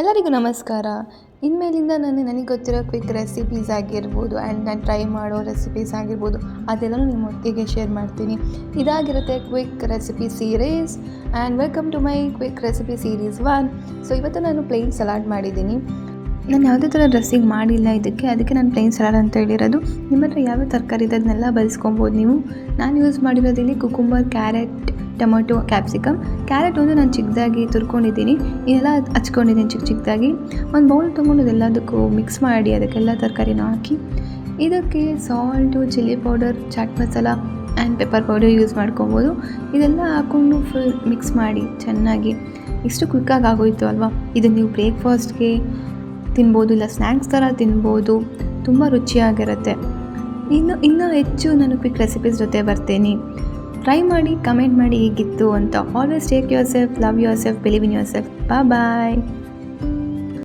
ಎಲ್ಲರಿಗೂ ನಮಸ್ಕಾರ. ಇನ್ಮೇಲಿಂದ ನನಗೆ ಗೊತ್ತಿರೋ ಕ್ವಿಕ್ ರೆಸಿಪೀಸ್ ಆಗಿರ್ಬೋದು ಆ್ಯಂಡ್ ನಾನು ಟ್ರೈ ಮಾಡೋ ರೆಸಿಪೀಸ್ ಆಗಿರ್ಬೋದು ಅದೆಲ್ಲನೂ ನಿಮ್ಮೊಟ್ಟಿಗೆ ಶೇರ್ ಮಾಡ್ತೀನಿ. ಇದಾಗಿರುತ್ತೆ quick recipe series and welcome to my quick recipe series 1. So ಇವತ್ತು ನಾನು ಪ್ಲೇನ್ ಸಲಾಡ್ ಮಾಡಿದ್ದೀನಿ. ನಾನು ಯಾವುದೇ ಥರ ಡ್ರೆಸ್ಸಿಂಗ್ ಮಾಡಿಲ್ಲ ಅದಕ್ಕೆ ನಾನು ಪ್ಲೇನ್ ಸಲಾಡ್ ಅಂತ ಹೇಳಿರೋದು. ನಿಮ್ಮ ಹತ್ರ ಯಾವ ತರಕಾರಿ ಇದೆ ಅದನ್ನೆಲ್ಲ ಬಳಸ್ಕೊಬೋದು ನೀವು. ನಾನು ಯೂಸ್ ಮಾಡಿರೋದಿಲ್ಲಿ cucumber, carrot, tomato, capsicum. Carrot ಒಂದು ನಾನು ಚಿಕ್ಕದಾಗಿ ತುರ್ಕೊಂಡಿದ್ದೀನಿ, ಇದೆಲ್ಲ ಹಚ್ಕೊಂಡಿದ್ದೀನಿ ಚಿಕ್ಕದಾಗಿ. ಒಂದು ಬೌಲ್ ತೊಗೊಂಡು ಅದೆಲ್ಲದಕ್ಕೂ ಮಿಕ್ಸ್ ಮಾಡಿ ಅದಕ್ಕೆಲ್ಲ ತರಕಾರಿನ ಹಾಕಿ ಇದಕ್ಕೆ salt, chilli powder, chaat masala and pepper powder use ಮಾಡ್ಕೊಬೋದು. ಇದೆಲ್ಲ ಹಾಕ್ಕೊಂಡು ಫುಲ್ ಮಿಕ್ಸ್ ಮಾಡಿ ಚೆನ್ನಾಗಿ. ಎಷ್ಟು ಕ್ವಿಕ್ಕಾಗಿ ಆಗೋಯಿತು ಅಲ್ವಾ. ಇದು ನೀವು ಬ್ರೇಕ್ಫಾಸ್ಟ್ಗೆ ತಿನ್ಬೋದು, ಇಲ್ಲ ಸ್ನ್ಯಾಕ್ಸ್ ಥರ ತಿನ್ಬೋದು. ತುಂಬ ರುಚಿಯಾಗಿರುತ್ತೆ. ಇನ್ನೂ ಹೆಚ್ಚು ನಾನು ಕ್ವಿಕ್ ರೆಸಿಪೀಸ್ ಜೊತೆ ಬರ್ತೀನಿ. ಟ್ರೈ ಮಾಡಿ, ಕಮೆಂಟ್ ಮಾಡಿ ಹೇಗಿತ್ತು ಅಂತ. Always take yourself, love yourself, believe in yourself. Bye.